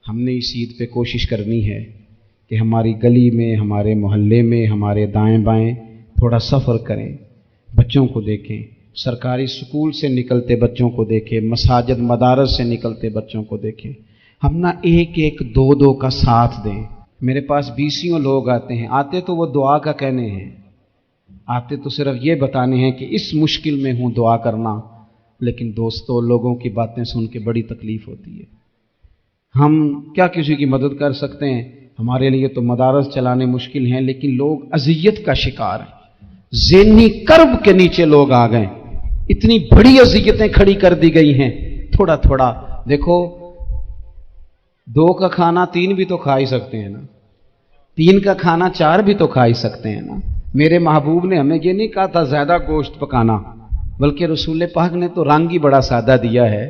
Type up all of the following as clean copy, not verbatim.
ہم نے اس عید پہ کوشش کرنی ہے کہ ہماری گلی میں، ہمارے محلے میں، ہمارے دائیں بائیں تھوڑا سفر کریں، بچوں کو دیکھیں، سرکاری سکول سے نکلتے بچوں کو دیکھیں، مساجد مدارس سے نکلتے بچوں کو دیکھیں۔ ہم نہ ایک ایک دو دو کا ساتھ دیں۔ میرے پاس بیسیوں لوگ آتے ہیں، آتے تو وہ دعا کا کہنے ہیں، آتے تو صرف یہ بتانے ہیں کہ اس مشکل میں ہوں دعا کرنا، لیکن دوستوں لوگوں کی باتیں سن کے بڑی تکلیف ہوتی ہے۔ ہم کیا کسی کی مدد کر سکتے ہیں؟ ہمارے لیے تو مدارس چلانے مشکل ہیں، لیکن لوگ اذیت کا شکار ہیں، ذہنی کرب کے نیچے لوگ آ گئے، اتنی بڑی اذیتیں کھڑی کر دی گئی ہیں۔ تھوڑا تھوڑا دیکھو، 2 کا کھانا 3 بھی تو کھا ہی سکتے ہیں نا، 3 کا کھانا 4 بھی تو کھا ہی سکتے ہیں نا۔ میرے محبوب نے ہمیں یہ نہیں کہا تھا زیادہ گوشت پکانا، بلکہ رسول پاک نے تو رنگ ہی بڑا سادہ دیا ہے۔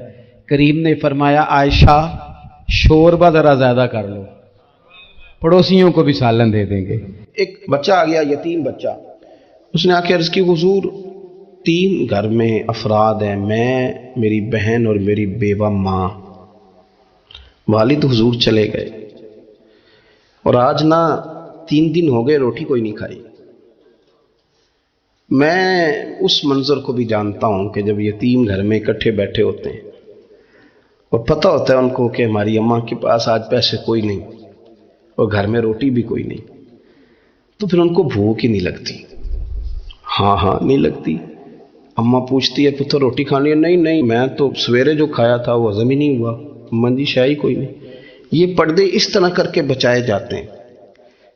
کریم نے فرمایا عائشہ شوربہ ذرا زیادہ کر لو، پڑوسیوں کو بھی سالن دے دیں گے۔ ایک بچہ آ گیا، یتیم بچہ، اس نے آ کے عرض کی حضور 3 گھر میں افراد ہیں، میں، میری بہن اور میری بیوہ ماں، والد حضور چلے گئے اور آج نہ 3 دن ہو گئے روٹی کوئی نہیں کھائی۔ میں اس منظر کو بھی جانتا ہوں کہ جب یتیم گھر میں اکٹھے بیٹھے ہوتے ہیں اور پتہ ہوتا ہے ان کو کہ ہماری اماں کے پاس آج پیسے کوئی نہیں اور گھر میں روٹی بھی کوئی نہیں، تو پھر ان کو بھوک ہی نہیں لگتی۔ ہاں نہیں لگتی۔ اماں پوچھتی ہے پتر روٹی کھانی ہے؟ نہیں میں تو سویرے جو کھایا تھا وہ ہضم ہی نہیں ہوا، اماں جی شاہی کوئی نہیں۔ یہ پردے اس طرح کر کے بچائے جاتے ہیں،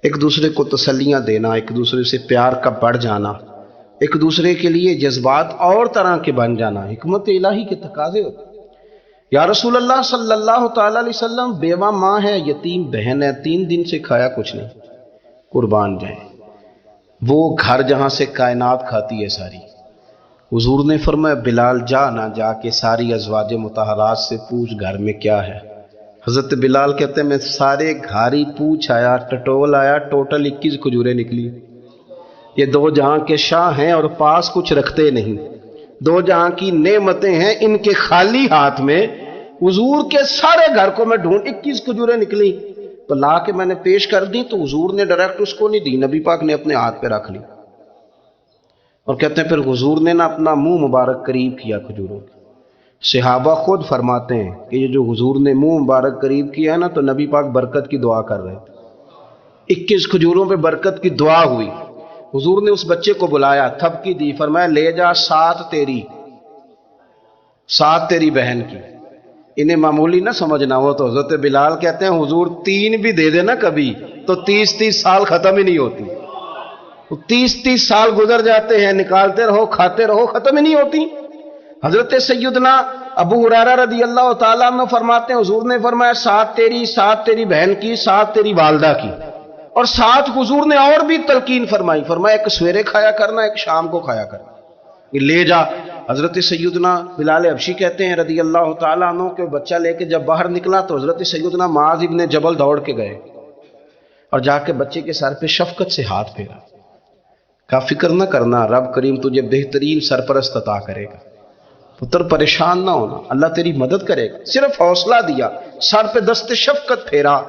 ایک دوسرے کو تسلیاں دینا، ایک دوسرے سے پیار کا بڑھ جانا، ایک دوسرے کے لیے جذبات اور طرح کے بن جانا، حکمت الہی کے تقاضے ہوتے ہیں۔ یا رسول اللہ صلی اللہ تعالی علیہ وسلم بیوہ ماں ہے، یتیم بہن ہے، 3 دن سے کھایا کچھ نہیں، قربان جائیں۔ وہ گھر جہاں سے کائنات کھاتی ہے ساری، حضور نے فرمایا بلال جا کے ساری ازواج مطہرات سے پوچھ گھر میں کیا ہے۔ حضرت بلال کہتے ہیں میں سارے گھاری پوچھ آیا، ٹٹول آیا، ٹوٹل 21 کھجوریں نکلی۔ یہ 2 جہاں کے شاہ ہیں اور پاس کچھ رکھتے نہیں، 2 جہاں کی نعمتیں ہیں، ان کے خالی ہاتھ میں حضور کے سارے گھر کو میں ڈھونڈ 21 کھجوریں نکلی تو لا کے میں نے پیش کر دی، تو حضور نے ڈائریکٹ اس کو نہیں دی، نبی پاک نے اپنے ہاتھ پہ رکھ لی اور کہتے ہیں پھر حضور نے نا اپنا منہ مبارک قریب کیا کھجوروں کے۔ صحابہ خود فرماتے ہیں کہ یہ جو حضور نے منہ مبارک قریب کیا ہے نا تو نبی پاک برکت کی دعا کر رہے تھے، 21 کھجوروں پہ برکت کی دعا ہوئی۔ حضور نے اس بچے کو بلایا، تھپکی دی، فرمایا لے جا 7 تیری بہن کی۔ انہیں معمولی نہ سمجھنا، وہ تو حضرت بلال کہتے ہیں حضور 3 بھی دے دینا کبھی تو 30 سال ختم ہی نہیں ہوتی، 30 سال گزر جاتے ہیں، نکالتے رہو کھاتے رہو، ختم ہی نہیں ہوتی۔ حضرت سیدنا ابو ہریرہ رضی اللہ تعالیٰ عنہ فرماتے ہیں حضور نے فرمایا 7 تیری، 7 تیری بہن کی، 7 تیری والدہ کی، اور 7 حضور نے اور بھی تلقین فرمائی، فرمایا ایک سویرے کھایا کرنا، ایک شام کو کھایا کرنا، لے جا۔ حضرت سیدنا بلال حبشی کہتے ہیں رضی اللہ تعالیٰ عنہ کہ بچہ لے کے جب باہر نکلا تو حضرت سیدنا معاذ ابن جبل دوڑ کے گئے اور جا کے بچے کے سر پہ شفقت سے ہاتھ پھیرا، کا فکر نہ کرنا، رب کریم تجھے بہترین سرپرست عطا کرے گا، پتر پریشان نہ ہونا، اللہ تیری مدد کرے گا۔ صرف حوصلہ دیا، سر پہ دست شفقت پھیرا،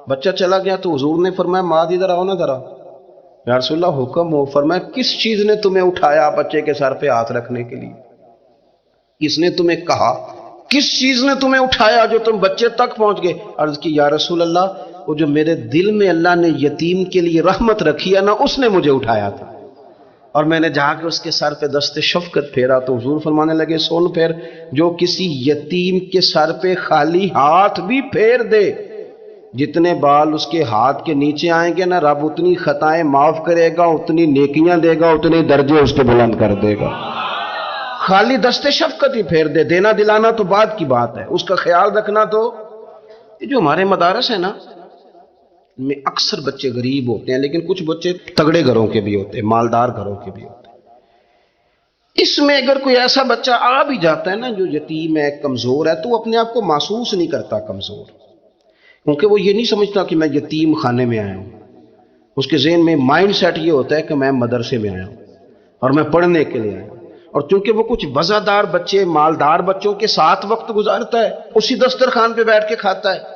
بچہ چلا گیا تو حضور نے فرمایا معاذ ادھر آؤ نا ذرا۔ یا رسول اللہ حکم ہو۔ فرمایا کس چیز نے تمہیں اٹھایا بچے کے سر پہ ہاتھ رکھنے کے لیے؟ کس نے تمہیں کہا؟ کس چیز نے تمہیں اٹھایا جو تم بچے تک پہنچ گئے؟ عرض کی یا رسول اللہ وہ جو میرے دل میں اللہ نے یتیم کے لیے رحمت رکھی ہے نا، اس نے مجھے اٹھایا تھا، اور میں نے جا کے اس کے سر پہ دست شفقت پھیرا۔ تو حضور فرمانے لگے سن پھر، جو کسی یتیم کے سر پہ خالی ہاتھ بھی پھیر دے، جتنے بال اس کے ہاتھ کے نیچے آئیں گے نا، رب اتنی خطائیں معاف کرے گا، اتنی نیکیاں دے گا، اتنے درجے اس کے بلند کر دے گا۔ خالی دست شفقت ہی پھیر دے، دینا دلانا تو بعد کی بات ہے، اس کا خیال رکھنا۔ تو یہ جو ہمارے مدارس ہیں نا، میں اکثر بچے غریب ہوتے ہیں، لیکن کچھ بچے تگڑے گھروں کے بھی ہوتے ہیں، مالدار گھروں کے بھی ہوتے ہیں۔ اس میں اگر کوئی ایسا بچہ آ بھی جاتا ہے نا جو یتیم ہے، کمزور ہے، تو وہ اپنے آپ کو محسوس نہیں کرتا کمزور، کیونکہ وہ یہ نہیں سمجھتا کہ میں یتیم خانے میں آیا ہوں۔ اس کے ذہن میں مائنڈ سیٹ یہ ہوتا ہے کہ میں مدرسے میں آیا ہوں اور میں پڑھنے کے لیے آیا ہوں، اور چونکہ وہ کچھ وزادار بچے، مالدار بچوں کے ساتھ وقت گزارتا ہے، اسی دسترخوان پہ بیٹھ کے کھاتا ہے،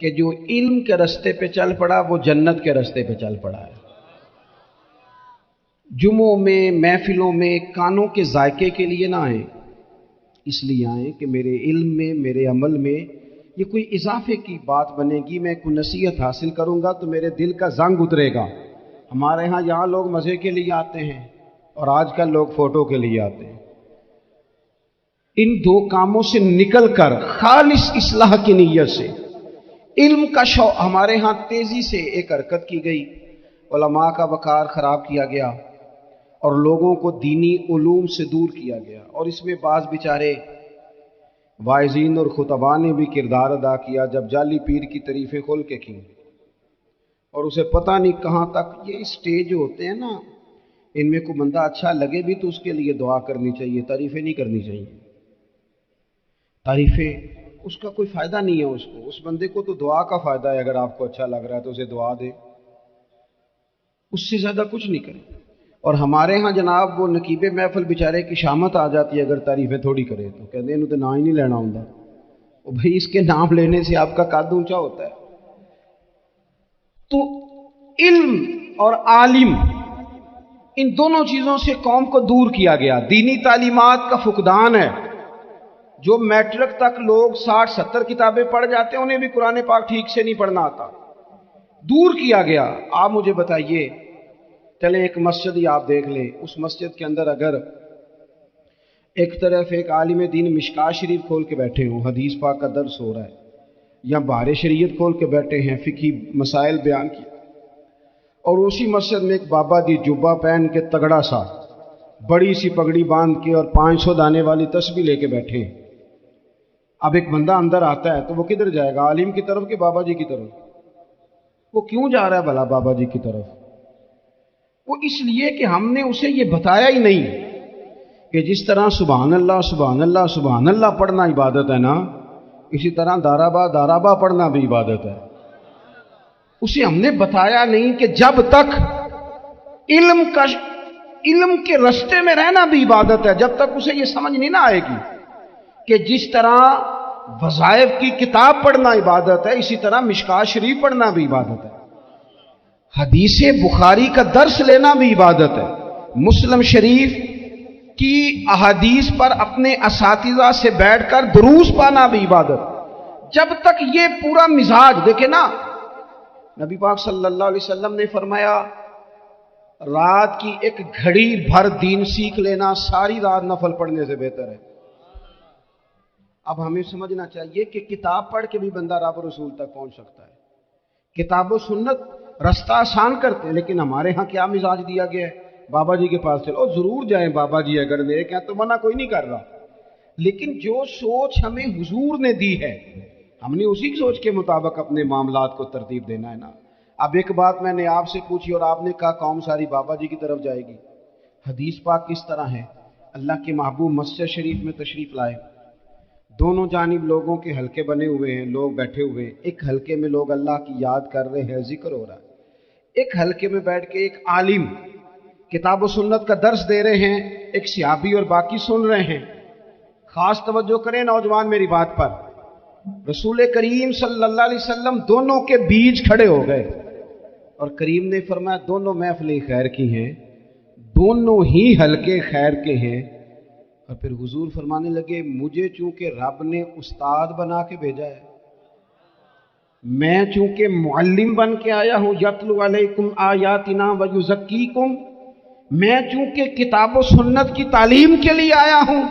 کہ جو علم کے راستے پہ چل پڑا وہ جنت کے راستے پہ چل پڑا ہے۔ جمعوں میں، محفلوں میں کانوں کے ذائقے کے لیے نہ آئیں، اس لیے آئیں کہ میرے علم میں، میرے عمل میں یہ کوئی اضافے کی بات بنے گی، میں کوئی نصیحت حاصل کروں گا تو میرے دل کا زنگ اترے گا۔ ہمارے ہاں یہاں لوگ مزے کے لیے آتے ہیں اور آج کل لوگ فوٹو کے لیے آتے ہیں۔ ان دو کاموں سے نکل کر خالص اصلاح کی نیت سے علم کا شوق، ہمارے ہاں تیزی سے ایک حرکت کی گئی، علماء کا وقار خراب کیا گیا اور لوگوں کو دینی علوم سے دور کیا گیا، اور اس میں بعض بیچارے واعظین اور خطباء نے بھی کردار ادا کیا جب جعلی پیر کی تعریفیں کھول کے کی، اور اسے پتہ نہیں کہاں تک یہ اسٹیج ہوتے ہیں نا، ان میں کوئی بندہ اچھا لگے بھی تو اس کے لیے دعا کرنی چاہیے، تعریفیں نہیں کرنی چاہیے۔ تعریفیں اس کا کوئی فائدہ نہیں ہے، اس بندے کو تو دعا کا فائدہ ہے، اگر آپ کو اچھا لگ رہا ہے تو اسے دعا دے، اس سے زیادہ کچھ نہیں کرے۔ اور ہمارے ہاں جناب وہ نقیب محفل بیچارے کی شامت آ جاتی ہے اگر تعریفیں تھوڑی کرے تو کہتے ہیں انہوں تو نام ہی نہیں لینا ہوں، وہ بھائی اس کے نام لینے سے آپ کا قد اونچا ہوتا ہے۔ تو علم اور عالم، ان دونوں چیزوں سے قوم کو دور کیا گیا۔ دینی تعلیمات کا فقدان ہے، جو میٹرک تک لوگ 60-70 کتابیں پڑھ جاتے ہیں انہیں بھی قرآن پاک ٹھیک سے نہیں پڑھنا آتا، دور کیا گیا۔ آپ مجھے بتائیے، چلیں ایک مسجد ہی آپ دیکھ لیں، اس مسجد کے اندر اگر ایک طرف ایک عالم دین مشکات شریف کھول کے بیٹھے ہوں، حدیث پاک کا درس ہو رہا ہے، یا بحر شریعت کھول کے بیٹھے ہیں، فقہی مسائل بیان کی، اور اسی مسجد میں ایک بابا جی جبہ پہن کے تگڑا سا بڑی سی پگڑی باندھ کے اور 500 دانے والی تسبیح لے کے بیٹھے ہیں، اب ایک بندہ اندر آتا ہے تو وہ کدھر جائے گا، عالم کی طرف کہ بابا جی کی طرف؟ وہ کیوں جا رہا ہے بھلا بابا جی کی طرف؟ وہ اس لیے کہ ہم نے اسے یہ بتایا ہی نہیں کہ جس طرح سبحان اللہ سبحان اللہ سبحان اللہ پڑھنا عبادت ہے نا، اسی طرح دارابا پڑھنا بھی عبادت ہے۔ اسے ہم نے بتایا نہیں کہ جب تک علم کے راستے میں رہنا بھی عبادت ہے، جب تک اسے یہ سمجھ نہیں نہ آئے گی کہ جس طرح وظائف کی کتاب پڑھنا عبادت ہے اسی طرح مشکات شریف پڑھنا بھی عبادت ہے، حدیث بخاری کا درس لینا بھی عبادت ہے، مسلم شریف کی احادیث پر اپنے اساتذہ سے بیٹھ کر دروس پانا بھی عبادت ہے۔ جب تک یہ پورا مزاج دیکھیں نا، نبی پاک صلی اللہ علیہ وسلم نے فرمایا رات کی ایک گھڑی بھر دین سیکھ لینا ساری رات نفل پڑھنے سے بہتر ہے۔ اب ہمیں سمجھنا چاہیے کہ کتاب پڑھ کے بھی بندہ رب رسول تک پہنچ سکتا ہے، کتاب و سنت رستہ آسان کرتے ہیں، لیکن ہمارے ہاں کیا مزاج دیا گیا ہے، بابا جی کے پاس چلو، ضرور جائیں بابا جی اگر نیک ہیں تو منع کوئی نہیں کر رہا، لیکن جو سوچ ہمیں حضور نے دی ہے ہم نے اسی سوچ کے مطابق اپنے معاملات کو ترتیب دینا ہے نا۔ اب ایک بات میں نے آپ سے پوچھی اور آپ نے کہا قوم ساری بابا جی کی طرف جائے گی، حدیث پاک کس طرح ہے؟ اللہ کے محبوب مسجد شریف میں تشریف لائے، دونوں جانب لوگوں کے حلقے بنے ہوئے ہیں، لوگ بیٹھے ہوئے ہیں، ایک حلقے میں لوگ اللہ کی یاد کر رہے ہیں، ذکر ہو رہا ہے، ایک حلقے میں بیٹھ کے ایک عالم کتاب و سنت کا درس دے رہے ہیں، ایک صحابی اور باقی سن رہے ہیں۔ خاص توجہ کریں نوجوان میری بات پر، رسول کریم صلی اللہ علیہ وسلم دونوں کے بیچ کھڑے ہو گئے اور کریم نے فرمایا دونوں محفلیں خیر کی ہیں، دونوں ہی حلقے خیر کے ہیں، اور پھر حضور فرمانے لگے مجھے چونکہ رب نے استاد بنا کے بھیجا ہے، میں چونکہ معلم بن کے آیا ہوں، یتلو علیکم آیاتنا ویزکیکم، میں چونکہ کتاب و سنت کی تعلیم کے لیے آیا ہوں۔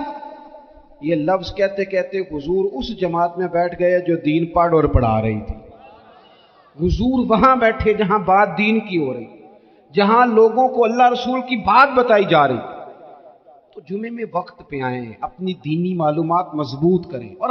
یہ لفظ کہتے کہتے حضور اس جماعت میں بیٹھ گئے جو دین پڑھ اور پڑھا رہی تھی، حضور وہاں بیٹھے جہاں بات دین کی ہو رہی، جہاں لوگوں کو اللہ رسول کی بات بتائی جا رہی۔ تو جمعے میں وقت پہ آئیں، اپنی دینی معلومات مضبوط کریں اور